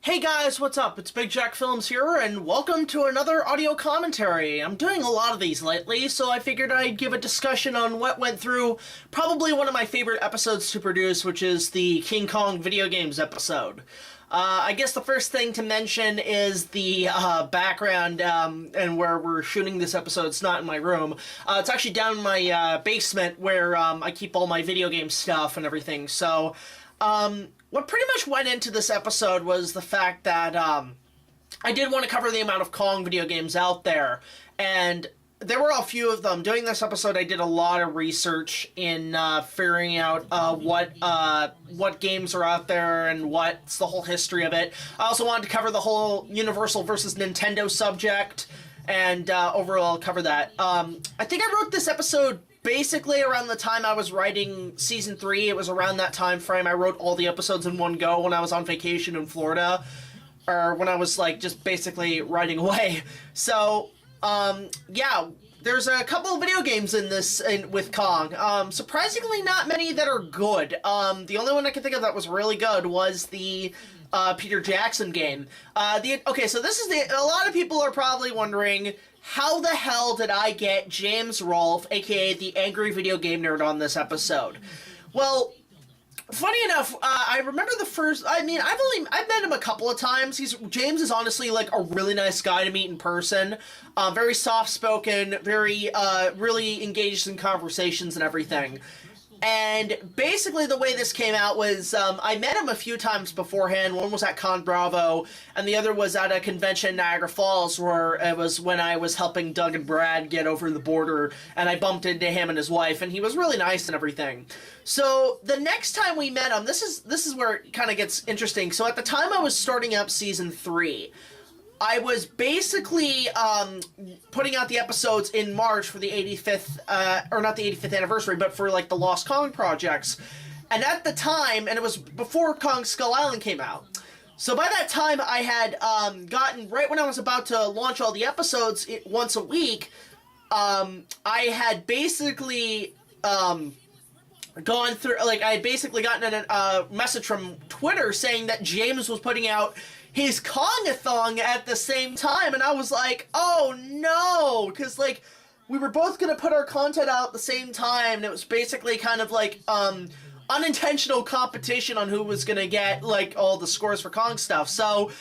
Hey guys, what's up? It's BigJackFilms here, and welcome to another audio commentary. I'm doing a lot of these lately, so I figured I'd give a discussion on what went through probably one of my favorite episodes to produce, which is the King Kong video games episode. I guess the first thing to mention is the background and where we're shooting this episode. It's not in my room. It's actually down in my basement where I keep all my video game stuff and everything. So, what pretty much went into this episode was the fact that I did want to cover the amount of Kong video games out there, and there were a few of them. During this episode, I did a lot of research in figuring out what games are out there and what's the whole history of it. I also wanted to cover the whole Universal versus Nintendo subject, and overall cover that. I think I wrote this episode basically around the time I was writing Season 3. It was around that time frame. I wrote all the episodes in one go when I was on vacation in Florida, or when I was, like, just basically writing away. So, yeah, there's a couple of video games in this with Kong. Surprisingly not many that are good. The only one I can think of that was really good was the Peter Jackson game. Okay, so this is a lot of people are probably wondering, how the hell did I get James Rolfe, aka the Angry Video Game Nerd, on this episode? Well, funny enough, I remember the first, I've met him a couple of times. James is honestly, like, a really nice guy to meet in person. Very soft-spoken, very, really engaged in conversations and everything. And basically the way this came out was, I met him a few times beforehand. One was at Con Bravo, and the other was at a convention in Niagara Falls, where it was when I was helping Doug and Brad get over the border, and I bumped into him and his wife, and he was really nice and everything. So the next time we met him, this is where it kind of gets interesting. So at the time I was starting up Season 3, I was basically putting out the episodes in March for the 85th, or not the 85th anniversary, but for, like, the Lost Kong projects. And at the time, and it was before Kong Skull Island came out, so by that time I had gotten, right when I was about to launch all the episodes once a week, I had basically gone through, like, I had basically gotten a message from Twitter saying that James was putting out his Kong-a-thon at the same time, and I was like, oh no, because, like, we were both going to put our content out at the same time, and it was basically kind of like, unintentional competition on who was going to get, like, all the scores for Kong stuff. So,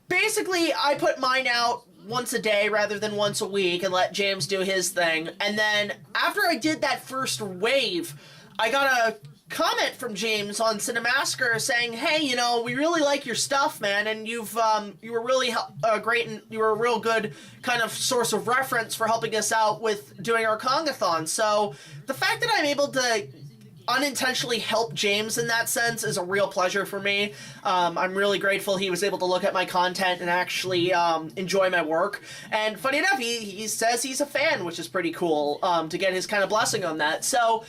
basically, I put mine out once a day rather than once a week, and let James do his thing, and then, after I did that first wave, I got a comment from James on Cinemasker saying, hey, you know, we really like your stuff, man, and you were really great, and you were a real good kind of source of reference for helping us out with doing our Kong-a-thon. So the fact that I'm able to unintentionally help James in that sense is a real pleasure for me. I'm really grateful he was able to look at my content and actually enjoy my work. And funny enough, he says he's a fan, which is pretty cool, to get his kind of blessing on that. So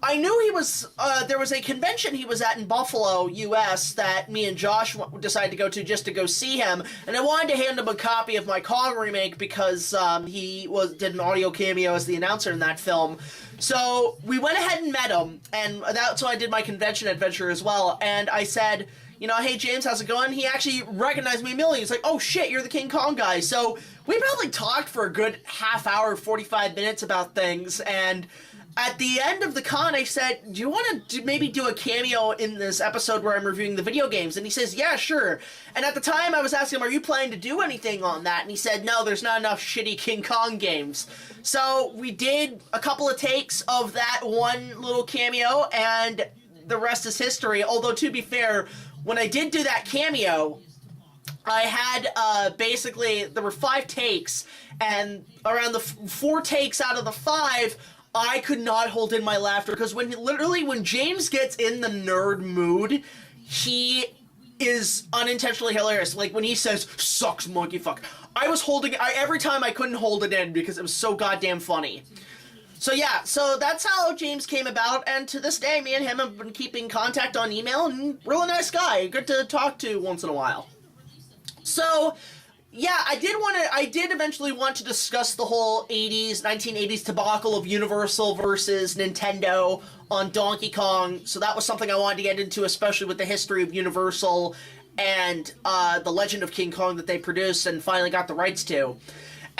I knew he was, there was a convention he was at in Buffalo, U.S., that me and Josh decided to go to just to go see him, and I wanted to hand him a copy of my Kong remake because he did an audio cameo as the announcer in that film. So we went ahead and met him, and that's why I did my convention adventure as well, and I said, you know, hey James, how's it going? He actually recognized me immediately. He's like, oh shit, you're the King Kong guy. So we probably talked for a good half hour, 45 minutes about things, and at the end of the con, I said, do you want to maybe do a cameo in this episode where I'm reviewing the video games? And he says, yeah, sure. And at the time, I was asking him, are you planning to do anything on that? And he said, no, there's not enough shitty King Kong games. So we did a couple of takes of that one little cameo, and the rest is history. Although, to be fair, when I did do that cameo, I had, basically, there were 5 takes, and around the 4 takes out of the 5, I could not hold in my laughter, because when James gets in the nerd mood, he is unintentionally hilarious. Like, when he says, sucks monkey fuck, every time I couldn't hold it in because it was so goddamn funny. So yeah, so that's how James came about, and to this day, me and him have been keeping contact on email, and really nice guy, good to talk to once in a while. So yeah, I did eventually want to discuss the whole 1980s debacle of Universal versus Nintendo on Donkey Kong, so that was something I wanted to get into, especially with the history of Universal and The Legend of King Kong that they produced and finally got the rights to.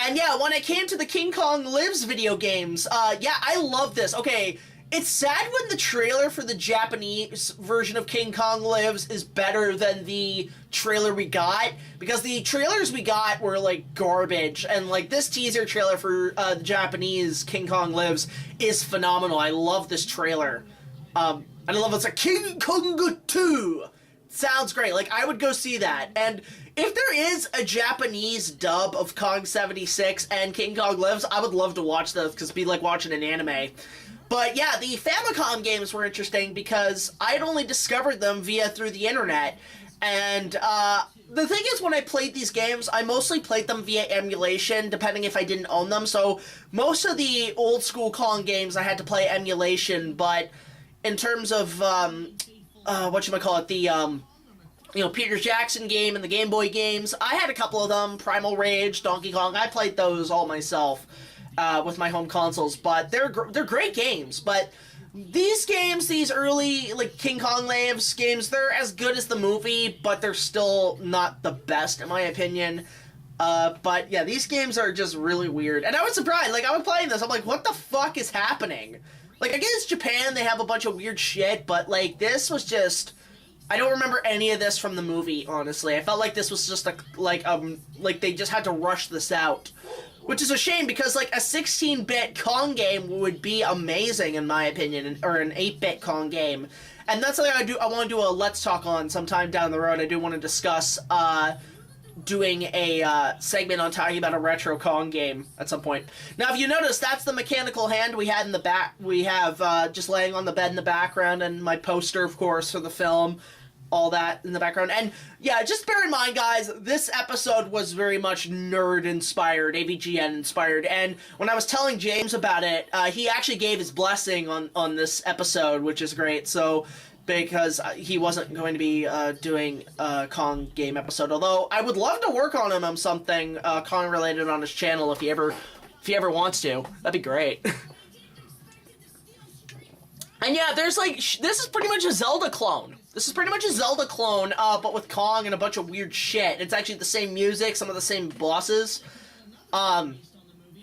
And yeah, when it came to the King Kong Lives video games, yeah, I love this. Okay, it's sad when the trailer for the Japanese version of King Kong Lives is better than the trailer we got, because the trailers we got were, like, garbage, and, like, this teaser trailer for the Japanese King Kong Lives is phenomenal. I love this trailer. And I love it's like, King Kong 2! Sounds great. Like, I would go see that. And if there is a Japanese dub of Kong 76 and King Kong Lives, I would love to watch those, because it'd be like watching an anime. But yeah, the Famicom games were interesting because I had only discovered them through the internet. And the thing is, when I played these games, I mostly played them via emulation, depending if I didn't own them. So most of the old school Kong games I had to play emulation, but in terms of whatchamacallit, the you know, Peter Jackson game and the Game Boy games, I had a couple of them. Primal Rage, Donkey Kong, I played those all myself with my home consoles, but they're great games. But these games, these early, like, King Kong Lives games, they're as good as the movie, but they're still not the best, in my opinion. But yeah, these games are just really weird. And I was surprised, like, I was playing this, I'm like, what the fuck is happening? Like, I guess Japan, they have a bunch of weird shit, but, like, this was just... I don't remember any of this from the movie, honestly. I felt like this was just, like they just had to rush this out. Which is a shame, because, like, a 16-bit Kong game would be amazing, in my opinion, or an 8-bit Kong game. And that's something I want to do a Let's Talk on sometime down the road. I do want to discuss, doing a segment on talking about a retro Kong game at some point. Now, if you notice, that's the mechanical hand we had in the back. We have just laying on the bed in the background, and my poster, of course, for the film, all that in the background. And yeah, just bear in mind, guys, this episode was very much nerd-inspired, AVGN-inspired, and when I was telling James about it, he actually gave his blessing on this episode, which is great, so... because he wasn't going to be doing a Kong game episode. Although I would love to work on him on something Kong related on his channel if he ever wants to. That'd be great. And yeah, there's like this is pretty much a Zelda clone. This is pretty much a Zelda clone, but with Kong and a bunch of weird shit. It's actually the same music, some of the same bosses.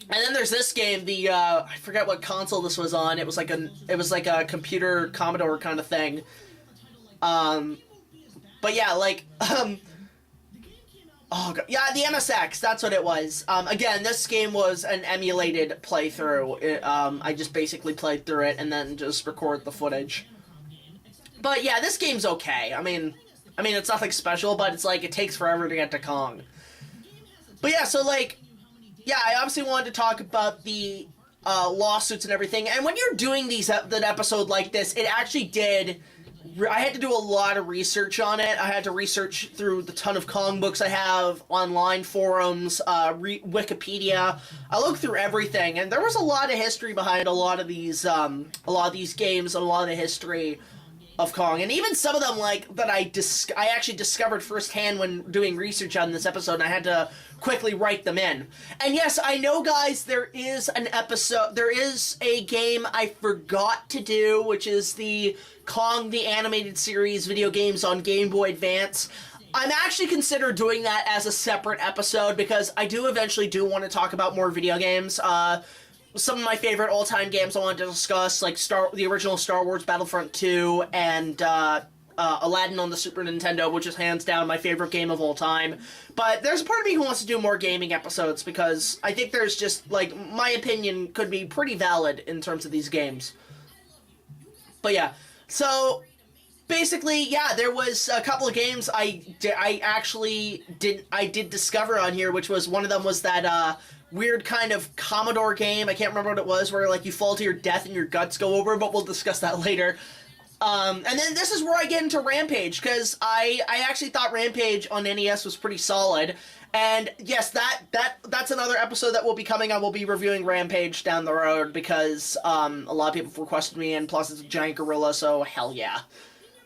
And then there's this game, the I forget what console this was on. It was like a computer Commodore kind of thing. But yeah, like oh god, yeah, the MSX, that's what it was. Again, this game was an emulated playthrough. I just basically played through it and then just record the footage. But yeah, this game's okay. I mean it's nothing special, but it's like it takes forever to get to Kong. But yeah, so like yeah, I obviously wanted to talk about the lawsuits and everything, and when you're doing an episode like this, it actually did... I had to do a lot of research on it. I had to research through the ton of Kong books I have, online forums, Wikipedia. I looked through everything, and there was a lot of history behind a lot of these games, and a lot of the history of Kong, and even some of them, like, that I actually discovered firsthand when doing research on this episode, and I had to quickly write them in. And yes, I know, guys, there is a game I forgot to do, which is the Kong the Animated Series video games on Game Boy Advance. I'm actually consider doing that as a separate episode, because I do eventually want to talk about more video games. Some of my favorite all-time games I wanted to discuss, like the original Star Wars Battlefront 2 and Aladdin on the Super Nintendo, which is hands down my favorite game of all time. But there's a part of me who wants to do more gaming episodes, because I think there's just, like, my opinion could be pretty valid in terms of these games. But yeah, so basically, yeah, there was a couple of games I did discover on here, which was, one of them was that, weird kind of Commodore game. I can't remember what it was, where, like, you fall to your death and your guts go over, but we'll discuss that later. And then this is where I get into Rampage, because I actually thought Rampage on NES was pretty solid. And yes, that's another episode that will be coming. I will be reviewing Rampage down the road, because a lot of people have requested me, and plus it's a giant gorilla, so hell yeah.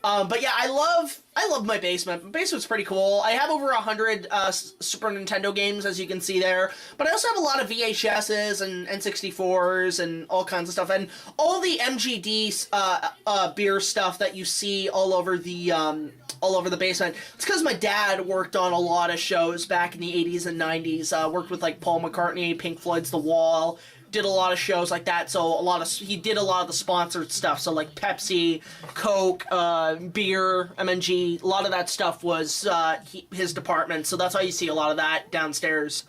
But yeah, I love my basement. My basement's pretty cool. I have over 100 Super Nintendo games, as you can see there. But I also have a lot of VHSs and N64s and all kinds of stuff. And all the MGD beer stuff that you see all over the basement. It's because my dad worked on a lot of shows back in the 80s and 90s. Worked with like Paul McCartney, Pink Floyd's The Wall. Did a lot of shows like that, so he did a lot of the sponsored stuff, so like Pepsi, Coke, beer, MNG, a lot of that stuff was his department, so that's how you see a lot of that downstairs.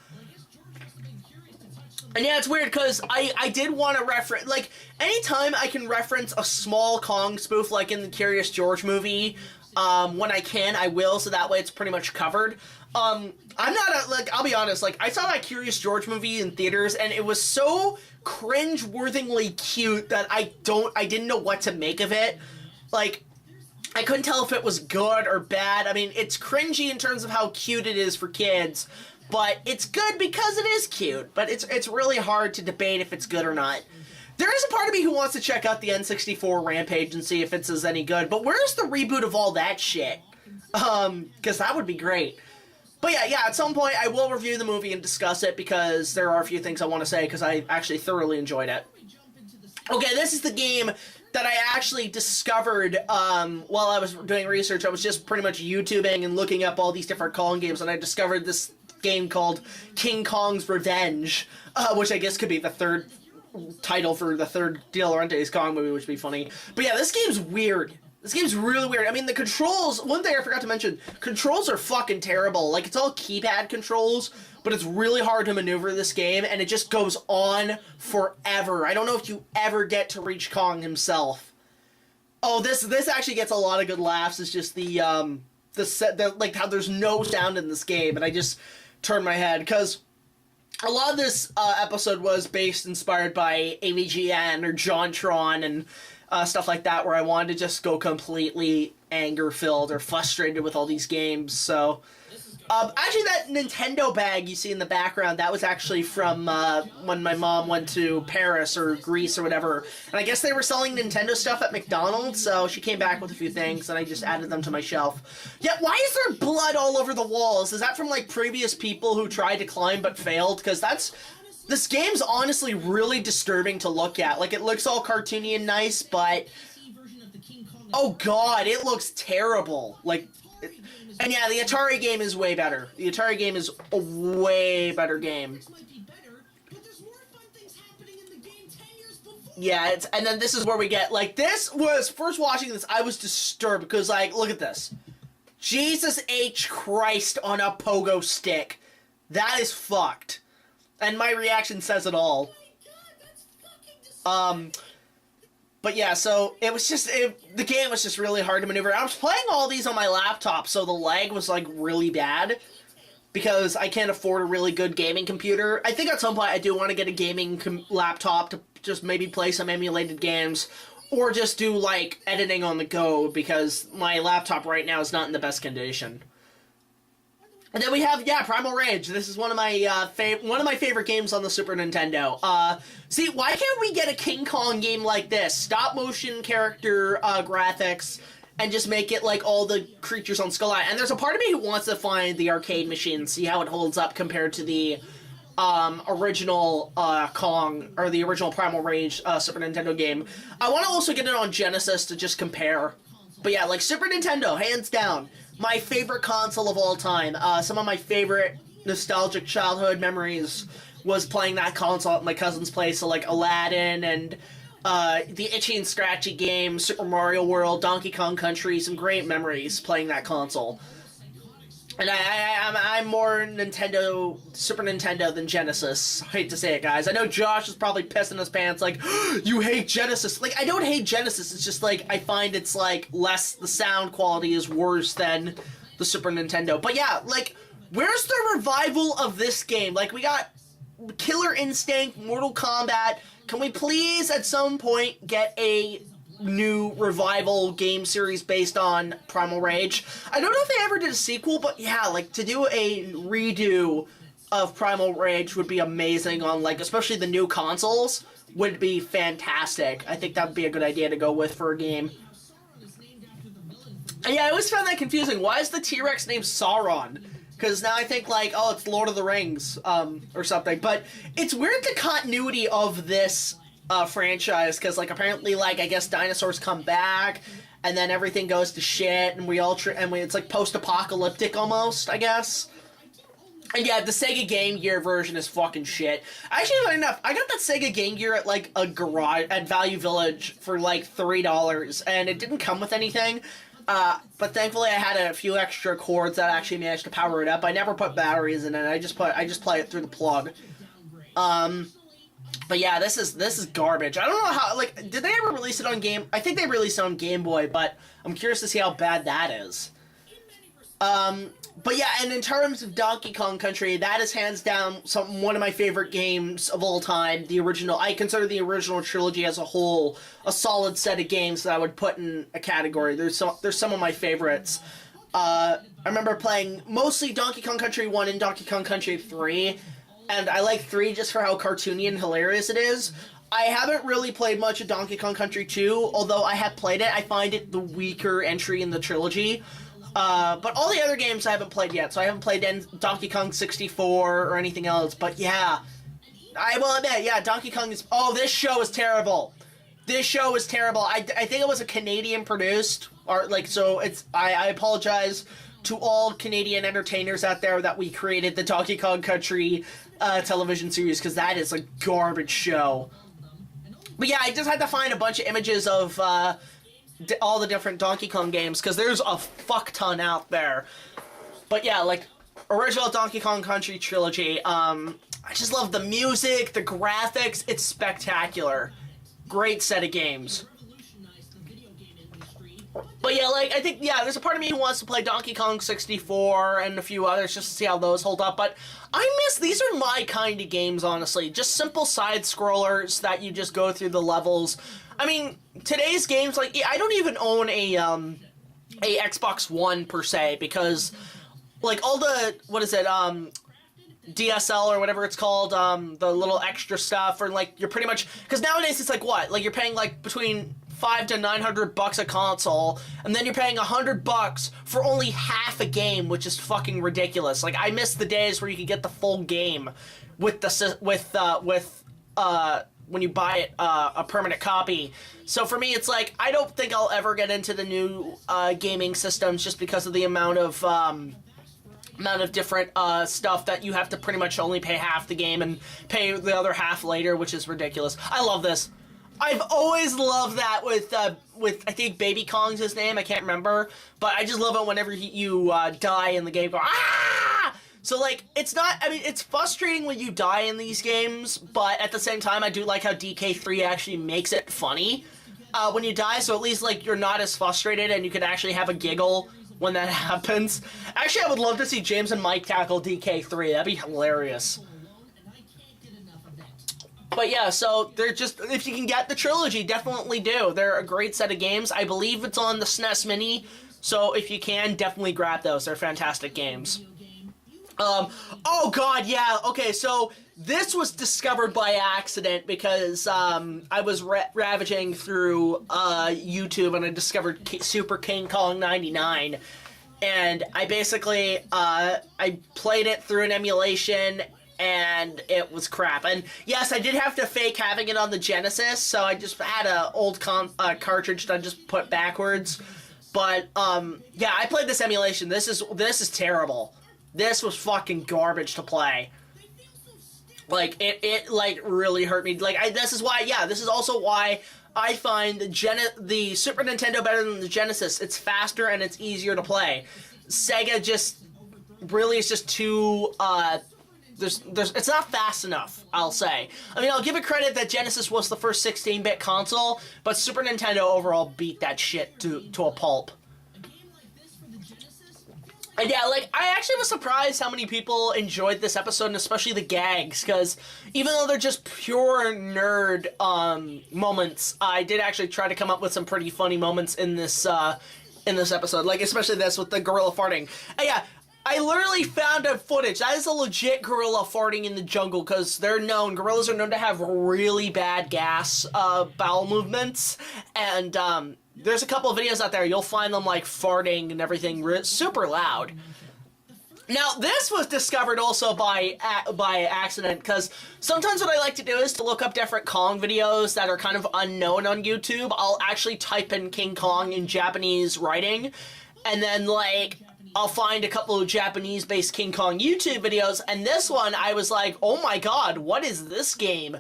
And yeah, it's weird, because I did want to reference, like, anytime I can reference a small Kong spoof, like in the Curious George movie, when I can, I will, so that way it's pretty much covered. I'm not I'll be honest, like, I saw that Curious George movie in theaters, and it was so cringe-worthingly cute that I didn't know what to make of it. Like, I couldn't tell if it was good or bad. I mean, it's cringy in terms of how cute it is for kids, but it's good because it is cute. But it's really hard to debate if it's good or not. There is a part of me who wants to check out the N64 Rampage and see if it's any good, but where's the reboot of all that shit? Because that would be great. But yeah, at some point I will review the movie and discuss it, because there are a few things I want to say, because I actually thoroughly enjoyed it. Okay, this is the game that I actually discovered while I was doing research. I was just pretty much YouTubing and looking up all these different Kong games, and I discovered this game called King Kong's Revenge, which I guess could be the third title for the third De Laurentiis Kong movie, which would be funny. But yeah, this game's weird. This game's really weird. I mean, the controls, one thing I forgot to mention, controls are fucking terrible. Like, it's all keypad controls, but it's really hard to maneuver this game, and it just goes on forever. I don't know if you ever get to reach Kong himself. Oh, this actually gets a lot of good laughs. It's just like, how there's no sound in this game, and I just turned my head, because a lot of this episode was inspired by AVGN or JonTron and stuff like that, where I wanted to just go completely anger-filled or frustrated with all these games. So, actually, that Nintendo bag you see in the background, that was actually from when my mom went to Paris or Greece or whatever. And I guess they were selling Nintendo stuff at McDonald's, so she came back with a few things, and I just added them to my shelf. Yeah, why is there blood all over the walls? Is that from, like, previous people who tried to climb but failed? Because this game's honestly really disturbing to look at. Like, it looks all cartoony and nice, but oh god, it looks terrible. Like, and yeah, the Atari game is way better. The Atari game is a way better game. Yeah, and then this is where we get, like, this was, first watching this, I was disturbed, because, like, look at this. Jesus H. Christ on a pogo stick. That is fucked. And my reaction says it all. But yeah, so it was just, the game was just really hard to maneuver. I was playing all these on my laptop, so the lag was, like, really bad, because I can't afford a really good gaming computer. I think at some point I do want to get a gaming laptop to just maybe play some emulated games, or just do, like, editing on the go, because my laptop right now is not in the best condition. And then we have, yeah, Primal Rage. This is one of my favorite games on the Super Nintendo. See, why can't we get a King Kong game like this? Stop motion character graphics, and just make it like all the creatures on Skull Island. And there's a part of me who wants to find the arcade machine and see how it holds up compared to the original Kong, or the original Primal Rage Super Nintendo game. I want to also get it on Genesis to just compare. But yeah, like, Super Nintendo, hands down. My favorite console of all time. Some of my favorite nostalgic childhood memories was playing that console at my cousin's place. So, like, Aladdin and the Itchy and Scratchy games, Super Mario World, Donkey Kong Country. Some great memories playing that console. And I'm more Super Nintendo than Genesis. I hate to say it, guys. I know Josh is probably pissing his pants, like, you hate Genesis. Like, I don't hate Genesis. It's just, like, I find it's, like, the sound quality is worse than the Super Nintendo. But yeah, like, where's the revival of this game? Like, we got Killer Instinct, Mortal Kombat. Can we please, at some point, get a new revival game series based on Primal Rage? I don't know if they ever did a sequel, but yeah, like, to do a redo of Primal Rage would be amazing on, like, especially the new consoles, would be fantastic. I think that would be a good idea to go with for a game. Yeah, I always found that confusing. Why is the T-Rex named Sauron? Because now I think, like, oh, it's Lord of the Rings, or something. But it's weird the continuity of this franchise, because, like, apparently, like, I guess dinosaurs come back, and then everything goes to shit, and it's, like, post-apocalyptic almost, I guess. And yeah, the Sega Game Gear version is fucking shit. Actually, funny enough, I got that Sega Game Gear at, like, a garage, at Value Village for, like, $3, and it didn't come with anything. But thankfully I had a few extra cords that actually managed to power it up. I never put batteries in it. I just play it through the plug. But yeah, this is garbage. I don't know how, like, did they ever release it on I think they released it on Game Boy, but I'm curious to see how bad that is. But yeah, and in terms of Donkey Kong Country, that is hands down one of my favorite games of all time. The original, I consider the original trilogy as a whole a solid set of games that I would put in a category. There's some of my favorites. I remember playing mostly Donkey Kong Country 1 and Donkey Kong Country 3, and I like 3 just for how cartoony and hilarious it is. I haven't really played much of Donkey Kong Country 2, although I have played it. I find it the weaker entry in the trilogy. But all the other games I haven't played yet, so I haven't played Donkey Kong 64 or anything else, but yeah. I will admit, yeah, Donkey Kong is... Oh, this show is terrible. This show is terrible. I think it was a Canadian produced, or, like, so it's... I apologize to all Canadian entertainers out there that we created the Donkey Kong Country television series, because that is a garbage show. But yeah, I just had to find a bunch of images of, all the different Donkey Kong games, because there's a fuck ton out there. But yeah, like, original Donkey Kong Country trilogy, I just love the music, the graphics, it's spectacular. Great set of games. But yeah, like, I think, yeah, there's a part of me who wants to play Donkey Kong 64 and a few others just to see how those hold up, but these are my kind of games, honestly. Just simple side-scrollers that you just go through the levels. I mean, today's games, like, I don't even own a Xbox One, per se, because, like, all the, what is it, DSL or whatever it's called, the little extra stuff, or, like, you're pretty much, because nowadays it's like, what, like, you're paying, like, between $500 to $900 a console, and then you're paying $100 for only half a game, which is fucking ridiculous. Like, I miss the days where you could get the full game with when you buy it, a permanent copy. So for me, it's like, I don't think I'll ever get into the new gaming systems just because of the amount of different stuff that you have to pretty much only pay half the game and pay the other half later, which is ridiculous. I love this. I've always loved that with I think Baby Kong's his name, I can't remember, but I just love it whenever you die in the game, go, ah! So, like, it's not, I mean, it's frustrating when you die in these games, but at the same time, I do like how DK3 actually makes it funny when you die, so at least, like, you're not as frustrated and you can actually have a giggle when that happens. Actually, I would love to see James and Mike tackle DK3. That'd be hilarious. But yeah, so they're just, if you can get the trilogy, definitely do. They're a great set of games. I believe it's on the SNES Mini, so if you can, definitely grab those. They're fantastic games. Oh god, yeah, okay, so this was discovered by accident because, I was ravaging through, YouTube and I discovered Super King Kong 99, and I basically, I played it through an emulation, and it was crap. And yes, I did have to fake having it on the Genesis, so I just had an old cartridge that I just put backwards, but, yeah, I played this emulation. This is terrible. This was fucking garbage to play. Like, it like, really hurt me. Like, this is why, yeah, this is also why I find the Super Nintendo better than the Genesis. It's faster and it's easier to play. Sega just, really is just too, it's not fast enough, I'll say. I mean, I'll give it credit that Genesis was the first 16-bit console, but Super Nintendo overall beat that shit to a pulp. And yeah, like, I actually was surprised how many people enjoyed this episode, and especially the gags, because even though they're just pure nerd moments, I did actually try to come up with some pretty funny moments in this episode, like, especially this with the gorilla farting. And yeah, I literally found a footage. That is a legit gorilla farting in the jungle, because gorillas are known to have really bad gas bowel movements, and there's a couple of videos out there, you'll find them like farting and everything super loud. Now, this was discovered also by accident, because sometimes what I like to do is to look up different Kong videos that are kind of unknown on YouTube. I'll actually type in King Kong in Japanese writing, and then, like, I'll find a couple of Japanese-based King Kong YouTube videos, and this one, I was like, oh my god, what is this game?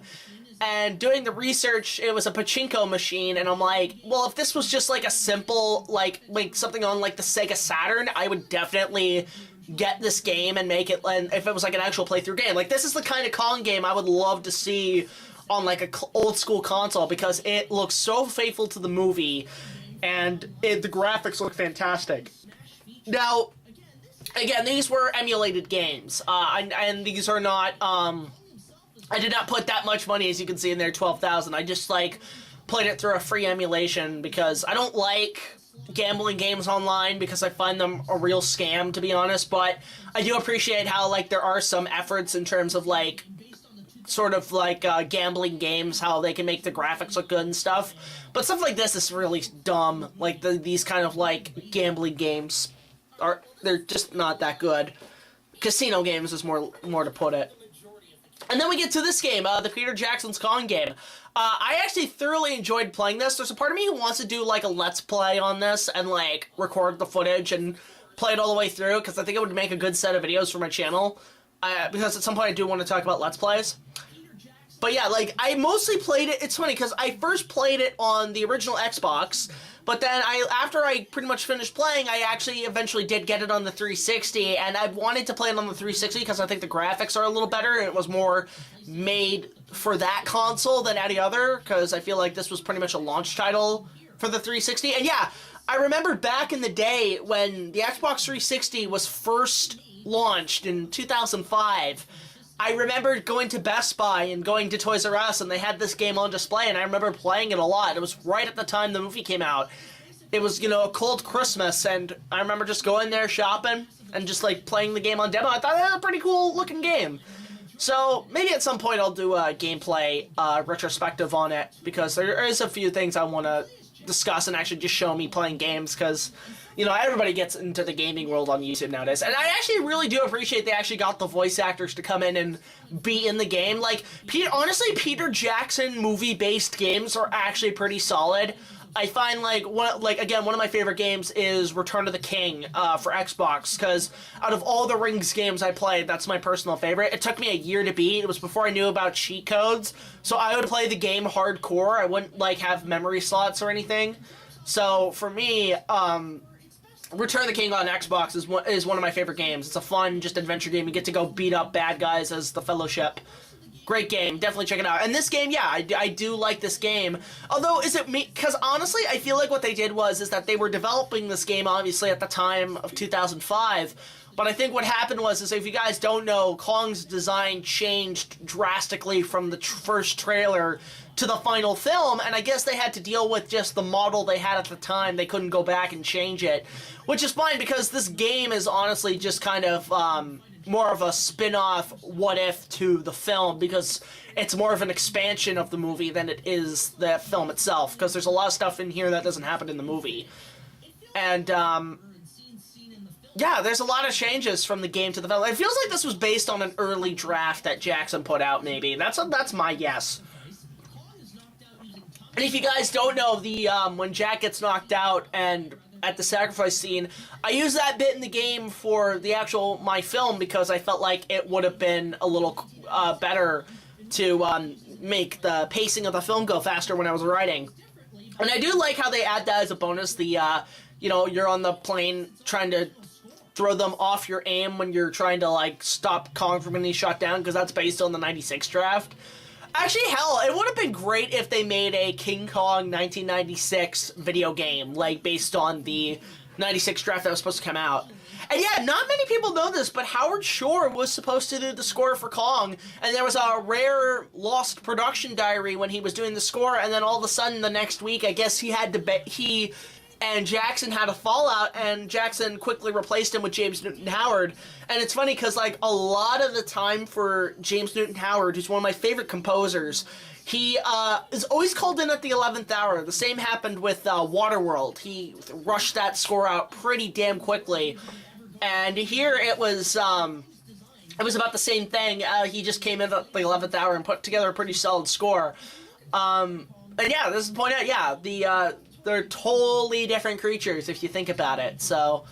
And doing the research, it was a Pachinko machine, and I'm like, well, if this was just, like, a simple, like something on, like, the Sega Saturn, I would definitely get this game and make it, and if it was like an actual playthrough game. Like, this is the kind of Kong game I would love to see on like a old school console, because it looks so faithful to the movie, and the graphics look fantastic. Now, again, these were emulated games, and these are not, I did not put that much money, as you can see in there, 12,000. I just, like, played it through a free emulation, because I don't like gambling games online, because I find them a real scam, to be honest, but I do appreciate how, like, there are some efforts in terms of, like, sort of, like, gambling games, how they can make the graphics look good and stuff, but stuff like this is really dumb. Like, these kind of, like, gambling games they're just not that good. Casino games is more to put it. And then we get to this game, the Peter Jackson's Kong game. I actually thoroughly enjoyed playing this. There's a part of me who wants to do, like, a Let's Play on this and, like, record the footage and play it all the way through, because I think it would make a good set of videos for my channel. Because at some point I do want to talk about Let's Plays. But yeah, like, I mostly played it. It's funny, because I first played it on the original Xbox, but then after I pretty much finished playing, I actually eventually did get it on the 360, and I wanted to play it on the 360 because I think the graphics are a little better, and it was more made for that console than any other, because I feel like this was pretty much a launch title for the 360. And yeah, I remember back in the day when the Xbox 360 was first launched in 2005, I remember going to Best Buy and going to Toys R Us, and they had this game on display, and I remember playing it a lot. It was right at the time the movie came out. It was, you know, a cold Christmas, and I remember just going there shopping and just, like, playing the game on demo. I thought, that was a pretty cool looking game. So, maybe at some point I'll do a gameplay retrospective on it, because there is a few things I want to discuss and actually just show me playing games, because, you know, everybody gets into the gaming world on YouTube nowadays. And I actually really do appreciate they actually got the voice actors to come in and be in the game. Like, honestly, Peter Jackson movie-based games are actually pretty solid. I find, like, one of my favorite games is Return of the King for Xbox, because out of all the Rings games I played, that's my personal favorite. It took me a year to beat. It was before I knew about cheat codes, so I would play the game hardcore. I wouldn't, like, have memory slots or anything. So, for me, Return of the King on Xbox is one of my favorite games. It's a fun, just adventure game. You get to go beat up bad guys as the Fellowship. Great game. Definitely check it out. And this game, yeah, I do like this game. Although, is it me? Because honestly, I feel like what they did is that they were developing this game, obviously, at the time of 2005. But I think what happened is if you guys don't know, Kong's design changed drastically from the first trailer to the final film, and I guess they had to deal with just the model they had at the time. They couldn't go back and change it, which is fine, because this game is honestly just kind of more of a spin-off what-if to the film, because it's more of an expansion of the movie than it is the film itself, because there's a lot of stuff in here that doesn't happen in the movie. And, yeah, there's a lot of changes from the game to the film. It feels like this was based on an early draft that Jackson put out, maybe. That's my guess. And if you guys don't know, when Jack gets knocked out and at the sacrifice scene, I use that bit in the game for my film, because I felt like it would have been a little better to make the pacing of the film go faster when I was writing. And I do like how they add that as a bonus, you're on the plane trying to throw them off your aim when you're trying to, like, stop Kong from getting shot down, because that's based on the 96 draft. Actually, hell, it would have been great if they made a King Kong 1996 video game, like, based on the 96 draft that was supposed to come out. And yeah, not many people know this, but Howard Shore was supposed to do the score for Kong, and there was a rare lost production diary when he was doing the score, and then all of a sudden the next week, I guess he and Jackson had a fallout, and Jackson quickly replaced him with James Newton Howard. And it's funny because, like, a lot of the time for James Newton Howard, who's one of my favorite composers, he is always called in at the 11th hour. The same happened with Waterworld. He rushed that score out pretty damn quickly. And here it was about the same thing. He just came in at the 11th hour and put together a pretty solid score. And yeah, this is the point out, yeah, they're totally different creatures if you think about it. So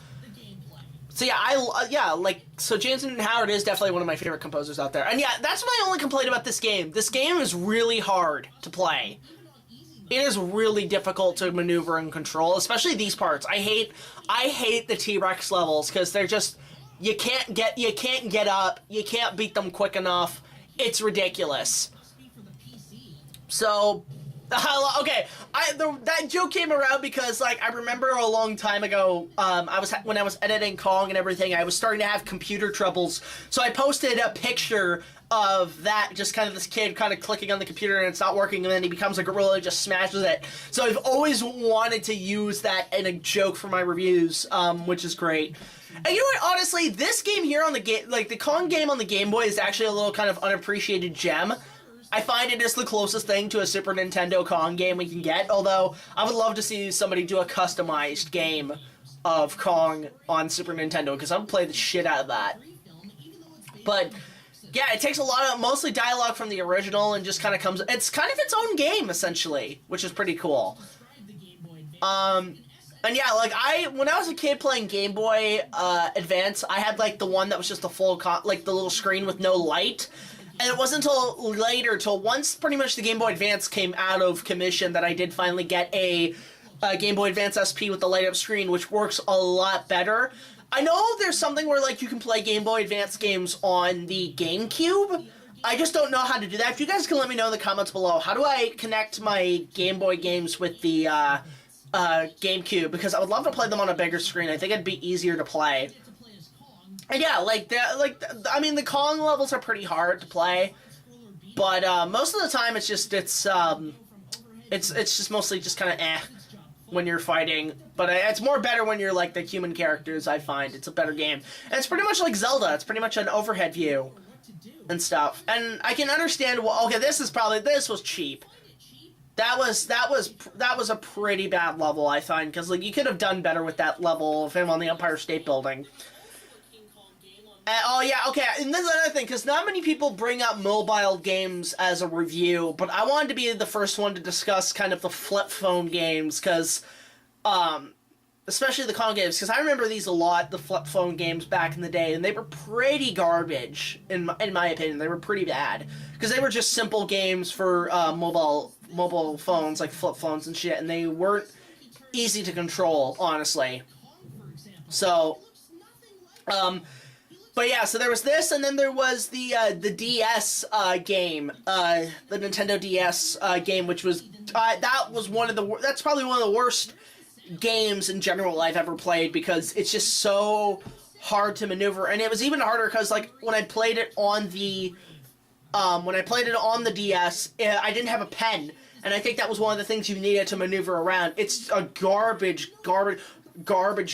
yeah, so James Newton Howard is definitely one of my favorite composers out there. And yeah, that's my only complaint about this game. This game is really hard to play. It is really difficult to maneuver and control, especially these parts. I hate the T-Rex levels because they're just, you can't get up, you can't beat them quick enough. It's ridiculous. So, okay, that joke came around because, like, I remember a long time ago, when I was editing Kong and everything, I was starting to have computer troubles, so I posted a picture of that, just kind of this kid kind of clicking on the computer and it's not working, and then he becomes a gorilla and just smashes it. So I've always wanted to use that in a joke for my reviews, which is great. And you know what, honestly, this game here on the game, like, the Kong game on the Game Boy is actually a little kind of unappreciated gem. I find it is the closest thing to a Super Nintendo Kong game we can get, although I would love to see somebody do a customized game of Kong on Super Nintendo, because I would play the shit out of that. But yeah, it takes a lot of, mostly dialogue from the original and just kind of comes, it's kind of its own game, essentially, which is pretty cool. And yeah, like, when I was a kid playing Game Boy Advance, I had, like, the one that was just the full, like, the little screen with no light. And it wasn't until later, till once pretty much the Game Boy Advance came out of commission, that I did finally get a Game Boy Advance SP with the light-up screen, which works a lot better. I know there's something where, like, you can play Game Boy Advance games on the GameCube. I just don't know how to do that. If you guys can let me know in the comments below, how do I connect my Game Boy games with the GameCube? Because I would love to play them on a bigger screen. I think it'd be easier to play. And yeah, I mean, the Kong levels are pretty hard to play, but most of the time it's just mostly just kind of when you're fighting. But it's more better when you're like the human characters. I find it's a better game, and it's pretty much like Zelda. It's pretty much an overhead view and stuff. And I can understand. Well, okay, this was cheap. That was a pretty bad level, I find, because, like, you could have done better with that level of him on the Empire State Building. Oh, yeah, okay, and this is another thing, because not many people bring up mobile games as a review, but I wanted to be the first one to discuss kind of the flip phone games, because, especially the Kong games, because I remember these a lot, the flip phone games back in the day, and they were pretty garbage, in my opinion. They were pretty bad, because they were just simple games for mobile phones, like flip phones and shit, and they weren't easy to control, honestly. So, but yeah, so there was this, and then there was the DS game, the Nintendo DS game, which was that's probably one of the worst games in general I've ever played, because it's just so hard to maneuver, and it was even harder because, like, when I played it on the DS, I didn't have a pen, and I think that was one of the things you needed to maneuver around. It's a garbage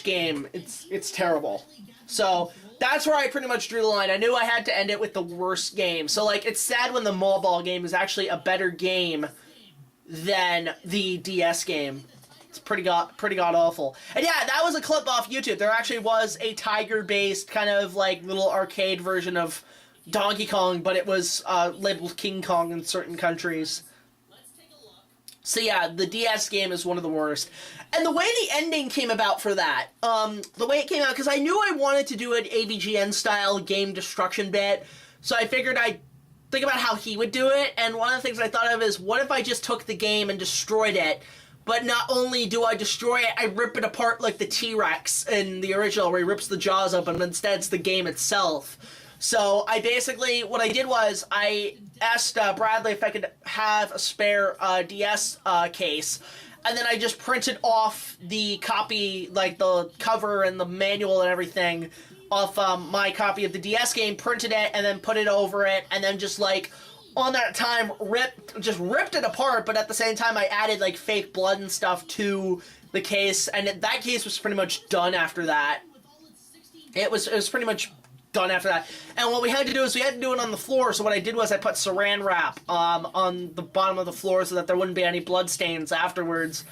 game. It's terrible. So that's where I pretty much drew the line. I knew I had to end it with the worst game. So, like, it's sad when the mobile game is actually a better game than the DS game. It's pretty god-awful. And yeah, that was a clip off YouTube. There actually was a Tiger-based kind of, like, little arcade version of Donkey Kong, but it was labeled King Kong in certain countries. So yeah, the DS game is one of the worst. And the way the ending came about for that, the way it came out, because I knew I wanted to do an AVGN-style game destruction bit, so I figured I'd think about how he would do it, and one of the things I thought of is, what if I just took the game and destroyed it, but not only do I destroy it, I rip it apart like the T-Rex in the original, where he rips the jaws open, but instead it's the game itself. So I basically, what I did was, I asked Bradley if I could have a spare DS case, and then I just printed off the copy, like the cover and the manual and everything, off my copy of the DS game, printed it, and then put it over it, and then just, like, on that time, ripped it apart, but at the same time I added, like, fake blood and stuff to the case, and that case was pretty much done after that. It was pretty much done after that. And what we had to do is we had to do it on the floor, so what I did was I put saran wrap on the bottom of the floor so that there wouldn't be any blood stains afterwards.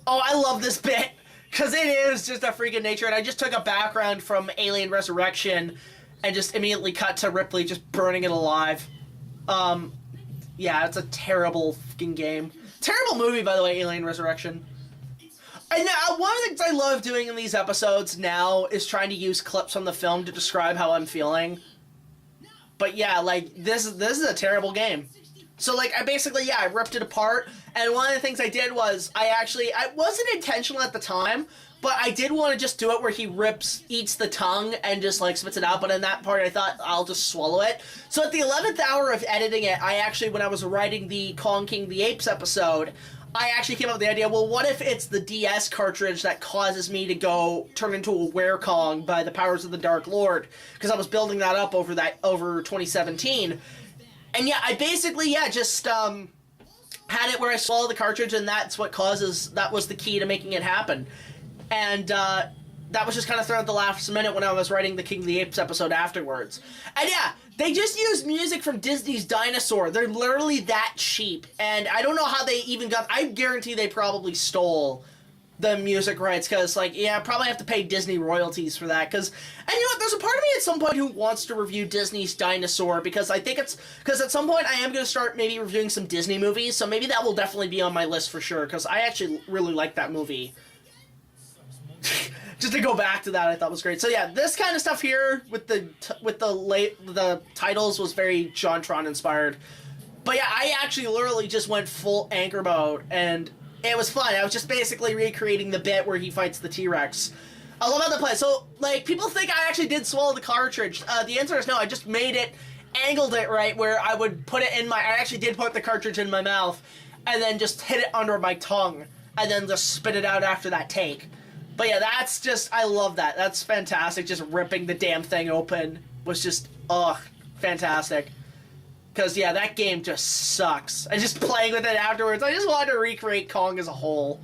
Oh, I love this bit, because it is just a freak of nature, and I just took a background from Alien Resurrection and just immediately cut to Ripley just burning it alive. Yeah, it's a terrible fucking game. Terrible movie, by the way, Alien Resurrection. And one of the things I love doing in these episodes now is trying to use clips from the film to describe how I'm feeling. But yeah, like, this is a terrible game. So, like, I ripped it apart, and one of the things I did was, I wasn't intentional at the time, but I did want to just do it where he eats the tongue and just, like, spits it out, but in that part I thought, I'll just swallow it. So at the 11th hour of editing it, when I was writing the Kong King the Apes episode, I actually came up with the idea, well, what if it's the DS cartridge that causes me to turn into a were-Kong by the powers of the Dark Lord? Because I was building that up over 2017. And yeah, I basically, just, had it where I swallow the cartridge, and that was the key to making it happen. And, that was just kind of thrown at the last minute when I was writing the King of the Apes episode afterwards. And yeah, they just used music from Disney's Dinosaur. They're literally that cheap. And I don't know how they even I guarantee they probably stole the music rights, because, like, yeah, I probably have to pay Disney royalties for that, and you know what, there's a part of me at some point who wants to review Disney's Dinosaur, because I think because at some point I am going to start maybe reviewing some Disney movies, so maybe that will definitely be on my list for sure, because I actually really like that movie. Just to go back to that, I thought was great. So yeah, this kind of stuff here with the titles was very JonTron inspired. But yeah, I actually literally just went full anchor mode, and it was fun. I was just basically recreating the bit where he fights the T-Rex. I love how they play. So, like, people think I actually did swallow the cartridge. The answer is no. I just made it, angled it right where I would put it in I actually did put the cartridge in my mouth, and then just hit it under my tongue, and then just spit it out after that take. But yeah, that's just, I love that. That's fantastic. Just ripping the damn thing open was just, fantastic. Because, yeah, that game just sucks. And just playing with it afterwards, I just wanted to recreate Kong as a whole.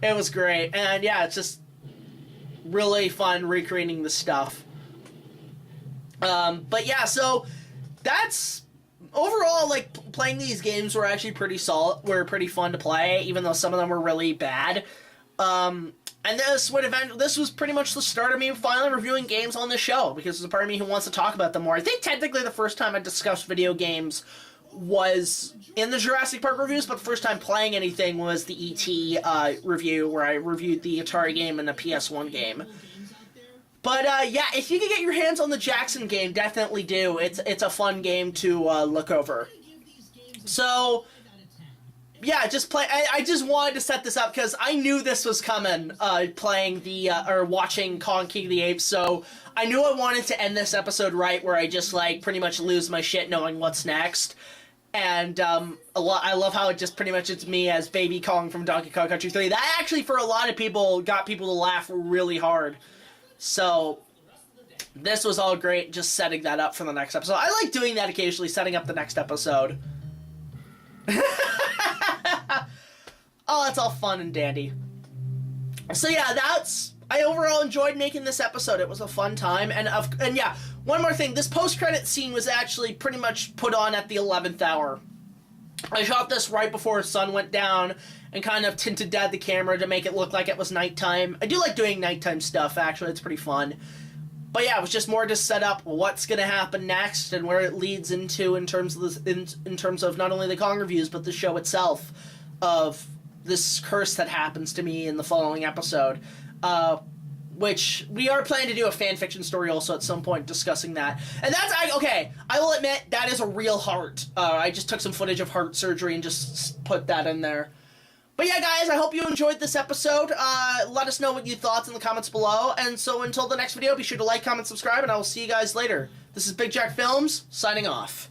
It was great. And, yeah, it's just really fun recreating the stuff. But, yeah, so that's... Overall, like, playing these games were actually pretty solid, were pretty fun to play, even though some of them were really bad. And this was pretty much the start of me finally reviewing games on the show, because there's a part of me who wants to talk about them more. I think technically the first time I discussed video games was in the Jurassic Park reviews, but the first time playing anything was the E.T. Review, where I reviewed the Atari game and the PS1 game. But, yeah, if you can get your hands on the Jackson game, definitely do. It's a fun game to look over. So... yeah, I just wanted to set this up because I knew this was coming, watching Kong King of the Apes, so I knew I wanted to end this episode right, where I just, like, pretty much lose my shit knowing what's next. And, I love how it just pretty much it's me as Baby Kong from Donkey Kong Country 3. That actually, for a lot of people, got people to laugh really hard. So, this was all great, just setting that up for the next episode. I like doing that occasionally, setting up the next episode. Oh, that's all fun and dandy. So yeah, I overall enjoyed making this episode. It was a fun time, and yeah, one more thing. This post-credit scene was actually pretty much put on at the 11th hour. I shot this right before the sun went down and kind of tinted down the camera to make it look like it was nighttime. I do like doing nighttime stuff, actually. It's pretty fun. But yeah, it was just more to set up what's going to happen next and where it leads into in terms of not only the Kong reviews, but the show itself, of this curse that happens to me in the following episode. Which we are planning to do a fanfiction story also at some point discussing that. And okay, I will admit, that is a real heart. I just took some footage of heart surgery and just put that in there. But yeah, guys, I hope you enjoyed this episode. Let us know what you thought in the comments below. And so until the next video, be sure to like, comment, subscribe, and I will see you guys later. This is BigJackFilms, signing off.